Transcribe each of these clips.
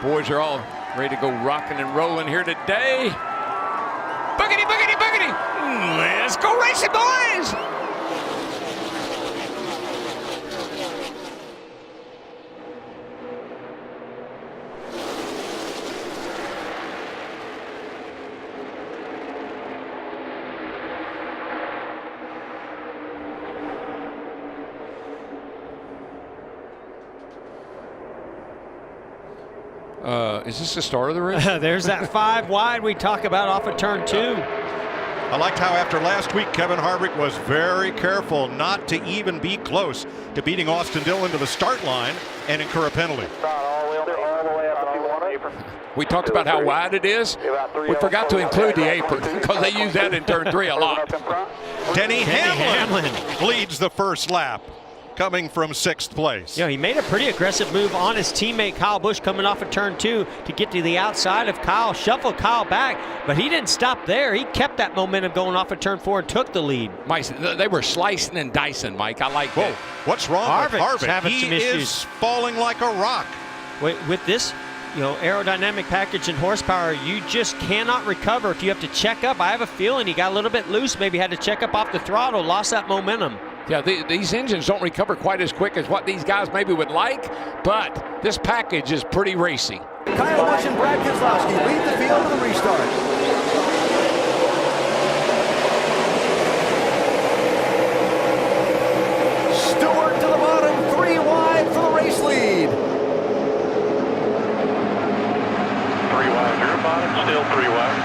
boys are all ready to go rocking and rolling here today. Boogity, boogity, boogity. Let's go racing, boys. Is this the start of the race? There's that 5 wide we talk about off of turn 2. I liked how after last week, Kevin Harvick was very careful not to even be close to beating Austin Dillon to the start line and incur a penalty. We talked about how wide it is. We forgot to include the apron because they use that in turn 3 a lot. Denny Hamlin leads the first lap, coming from 6th place. He made a pretty aggressive move on his teammate Kyle Busch coming off of turn 2 to get to the outside of Kyle, shuffle Kyle back, but he didn't stop there. He kept that momentum going off of turn 4 and took the lead. Mike, they were slicing and dicing, Mike. I like that. What's wrong with Harvick? Having He some issues. is falling like a rock. With this, aerodynamic package and horsepower, you just cannot recover if you have to check up. I have a feeling he got a little bit loose, maybe had to check up off the throttle, lost that momentum. Yeah, these engines don't recover quite as quick as what these guys maybe would like, but this package is pretty racy. Kyle Busch and Bradlowski lead the field to the restart. Stewart to the bottom, 3 wide for the race lead. 3 wide, your bottom, still 3 wide.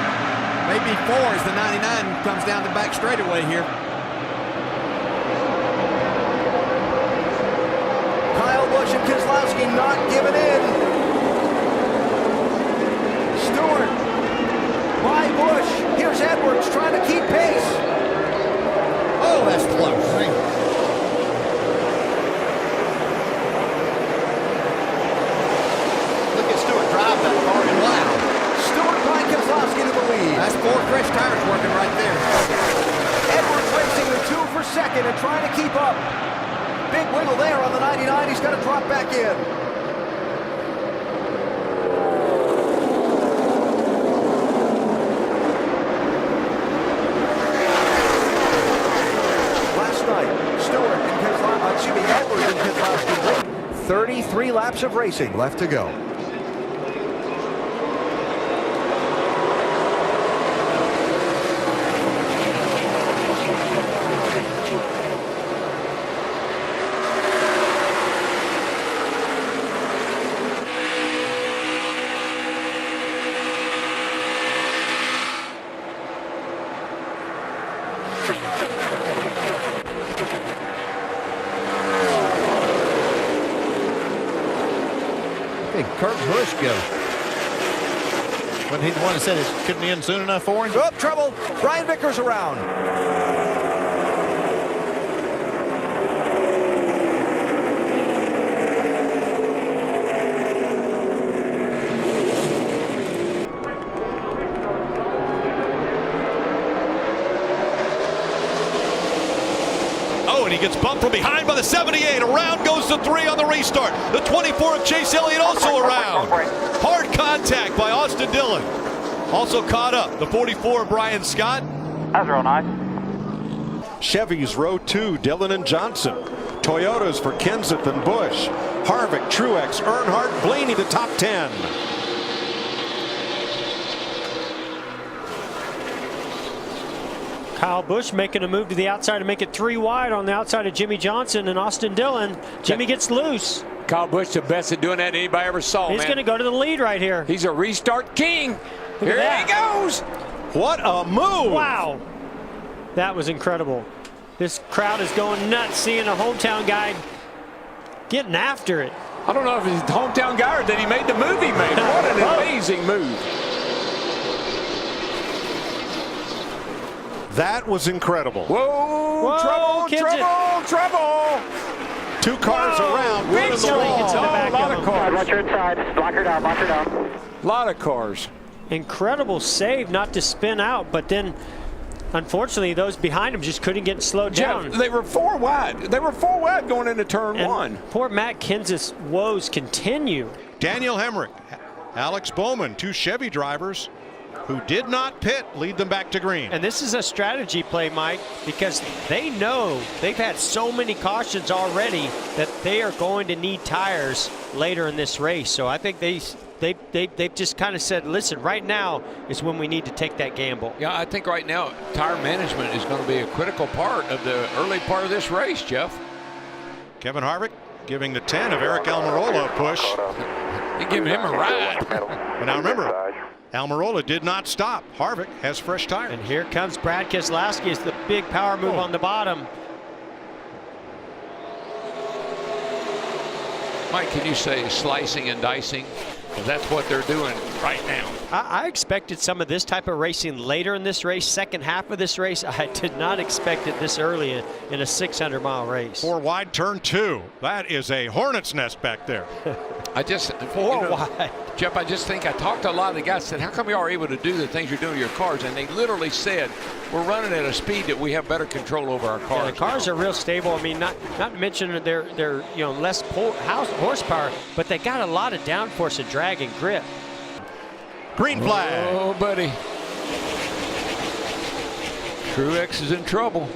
Maybe 4 as the 99 comes down the back straightaway here. Kyle Busch and Keselowski not giving in. Stewart by Busch. Here's Edwards trying to keep pace. Oh, that's close. Look at Stewart drive that car. Wow. Stewart by Keselowski to the lead. That's 4 fresh tires working right there. Edwards racing the 2 for second and trying to keep up. Big wiggle there on the 99. He's got to drop back in. Last night, Stewart and Edwards and Keselowski. 33 laps of racing left to go. Kurt Busch go. When he the one that said it couldn't end soon enough for him. Oh, trouble. Brian Vickers around. And he gets bumped from behind by the 78. Around goes the 3 on the restart. The 24 of Chase Elliott also around. Hard contact by Austin Dillon. Also caught up. The 44 of Brian Scott. That's real nice. Chevys row 2, Dillon and Johnson. Toyotas for Kenseth and Busch. Harvick, Truex, Earnhardt, Blaney, the top 10. Kyle Busch making a move to the outside to make it 3 wide on the outside of Jimmy Johnson and Austin Dillon. Jimmy gets loose. Kyle Busch, the best at doing that anybody ever saw, He's going to go to the lead right here. He's a restart king. Here he goes. What a move. Wow. That was incredible. This crowd is going nuts seeing a hometown guy getting after it. I don't know if he's the hometown guy or that he made the move he made. What an amazing move. That was incredible. Whoa, trouble. 2 cars around, one in the wall. A lot of cars. Watch your inside. Block her down, block her down. A lot of cars. Incredible save not to spin out, but then unfortunately those behind him just couldn't get slowed down. They were 4 wide. They were 4 wide going into turn 1. Poor Matt Kenseth's woes continue. Daniel Hemrick Alex Bowman, 2 Chevy drivers who did not pit, lead them back to green. And this is a strategy play, Mike, because they know they've had so many cautions already that they are going to need tires later in this race. So I think they've just kind of said, listen, right now is when we need to take that gamble. Yeah, I think right now tire management is going to be a critical part of the early part of this race, Jeff. Kevin Harvick giving the 10 of Eric Almirola a push. You're giving him a ride. But now remember, Almirola did not stop. Harvick has fresh tires. And here comes Brad Keselowski. It's the big power move on the bottom. Mike, can you say slicing and dicing? Because that's what they're doing right now. I expected some of this type of racing later in this race, second half of this race. I did not expect it this early in a 600-mile race. 4 wide, turn 2. That is a hornet's nest back there. I just, 4 wide. Jeff, I just think I talked to a lot of the guys, said, how come you are able to do the things you're doing to your cars? And they literally said, we're running at a speed that we have better control over our cars. Yeah, the cars are real stable. I mean, not to mention they're less horsepower, but they got a lot of downforce and drag and grip. Green flag. Oh, buddy. Truex is in trouble.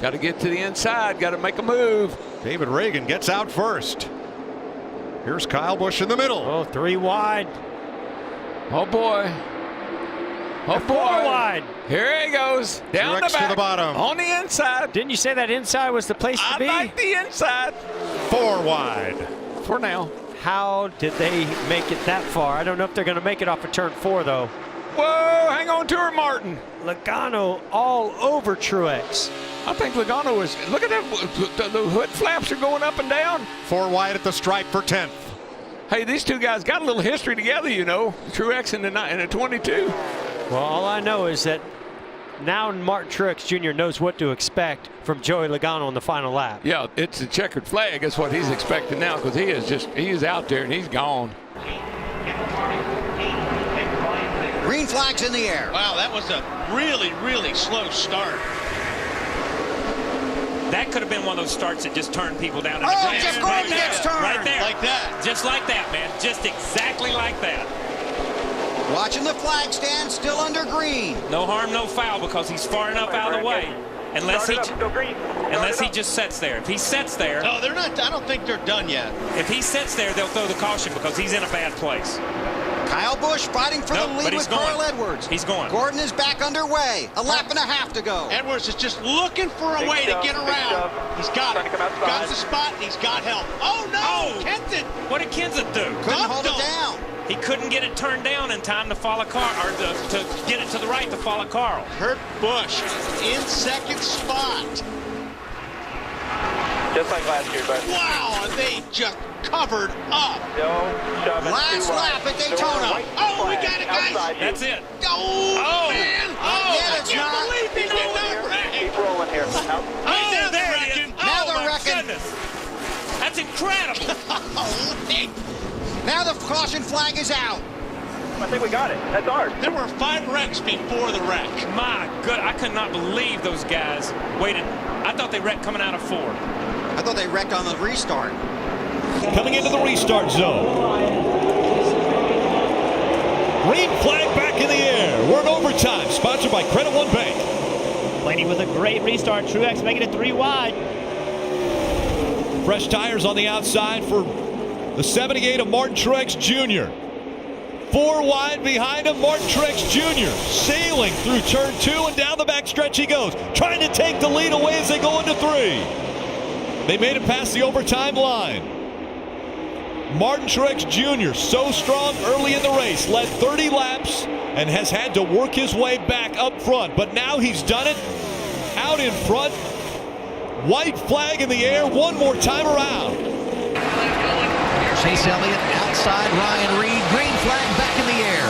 Got to get to the inside. Got to make a move. David Reagan gets out first. Here's Kyle Busch in the middle. Oh, 3 wide. Oh, boy. Oh, 4 wide. Here he goes. Down Truex the back. to the bottom. On the inside. Didn't you say that inside was the place to be? I like the inside. 4 wide. For now. How did they make it that far? I don't know if they're going to make it off of turn 4, though. Whoa, hang on to her, Martin. Logano all over Truex. I think Logano is, look at that, the hood flaps are going up and down. 4 wide at the stripe for 10th. Hey, these two guys got a little history together, you know. Truex and the 22. Well, all I know is that now Martin Truex Jr. knows what to expect from Joey Logano on the final lap. Yeah, it's a checkered flag. That's what he's expecting now, because he is out there and he's gone. Green flag's in the air. Wow, that was a really, really slow start. That could have been one of those starts that just turned people down. In the Oh, grass. Jeff Gordon gets turned. Right there. Like that. Just like that, man. Just exactly like that. Watching the flag stand, still under green. No harm, no foul, because he's far enough out of the way. Unless he just sits there. If he sits there. No, they're not. I don't think they're done yet. If he sits there, they'll throw the caution because he's in a bad place. Kyle Busch fighting for the lead with Carl Edwards. He's going. Gordon is back underway. A lap and a half to go. Edwards is just looking for a way to get around. He's got it. Got the spot, and he's got help. Oh, no! Oh. Kenseth! What did Kenseth do? Couldn't hold it down. He couldn't get it turned down in time to follow Carl, or to get it to the right to follow Carl. Kurt Busch in second spot. Just like last year, but Wow, they just covered up. Last lap at Daytona. Oh, we got it, guys. That's it. Oh, man. Oh, Yeah, I it's can't not. believe he did not wreck. keep rolling here. Out. Oh, there it is. Now Oh, they're my wrecking. goodness. That's incredible. Now the caution flag is out. I think we got it. That's ours. There were 5 wrecks before the wreck. My good, I could not believe those guys waited. I thought they wrecked coming out of 4. I thought they wrecked on the restart. Coming into the restart zone. Green flag back in the air. We're in overtime, sponsored by Credit One Bank. Blaney with a great restart. Truex making it 3 wide. Fresh tires on the outside for the 78 of Martin Truex Jr. 4 wide behind him, Martin Truex Jr. sailing through turn 2 and down the back stretch he goes, trying to take the lead away as they go into 3. They made it past the overtime line. Martin Truex Jr. so strong early in the race, led 30 laps and has had to work his way back up front, but now he's done it out in front. White flag in the air one more time around. Chase Elliott outside Ryan Reed. Green flag back in the air.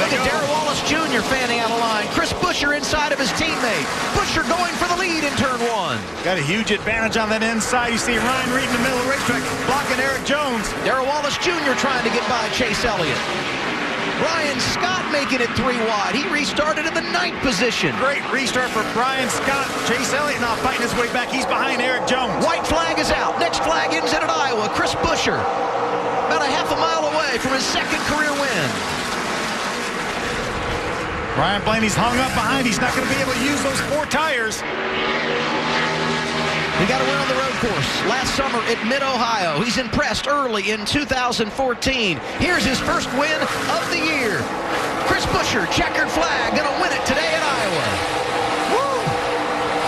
Look at Darrell Wallace Jr. fanning out of line. Chris Buescher inside of his teammate. Buescher going for the lead in turn 1. Got a huge advantage on that inside. You see Ryan Reed in the middle of the racetrack blocking Eric Jones. Darrell Wallace Jr. trying to get by Chase Elliott. Ryan Scott making it 3 wide. He restarted in the 9th position. Great restart for Brian Scott. Chase Elliott now fighting his way back. He's behind Eric Jones. White flag is out. Next flag ends in at Iowa. Chris Buescher about a half a mile away away from his second career win. Ryan Blaney's hung up behind. He's not going to be able to use those 4 tires. He got a win on the road course last summer at Mid-Ohio. He's impressed early in 2014. Here's his first win of the year. Chris Buescher, checkered flag, going to win it today at Iowa. Woo!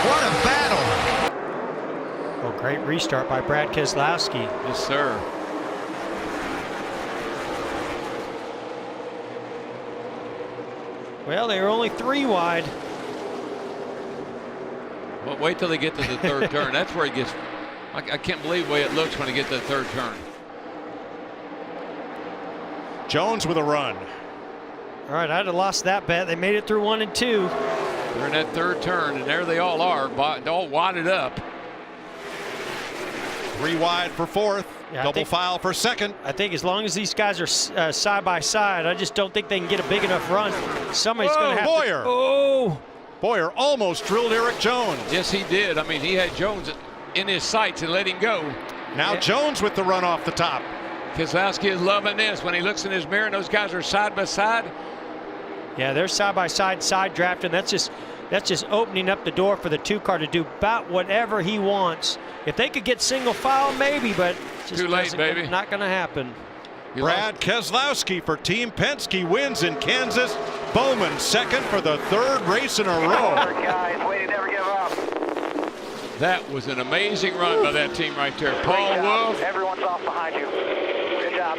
What a battle. Oh, great restart by Brad Keselowski. Yes, sir. Well, they were only 3 wide. Well, wait till they get to the third turn. That's where it gets. I can't believe the way it looks when they get to the third turn. Jones with a run. All right, I'd have lost that bet. They made it through 1 and 2. They're in that third turn, and there they all are, all wadded up. 3 wide for 4th. Yeah, Double file for 2nd. I think as long as these guys are side by side, I just don't think they can get a big enough run. Somebody's going to have Boyer. to. Oh! Boyer almost drilled Eric Jones. Yes, he did. I mean, he had Jones in his sights and let him go. Now Jones with the run off the top. Keselowski is loving this. When he looks in his mirror and those guys are side by side. Yeah, they're side by side, side drafting. That's just opening up the door for the 2 car to do about whatever he wants. If they could get single file, maybe, but just too late, baby. Not going to happen. Brad Keselowski for Team Penske wins in Kansas. Bowman 2nd for the 3rd race in a row. Guys, way to never give up. That was an amazing run by that team right there. Paul Wolf. Everyone's off behind you. Good job.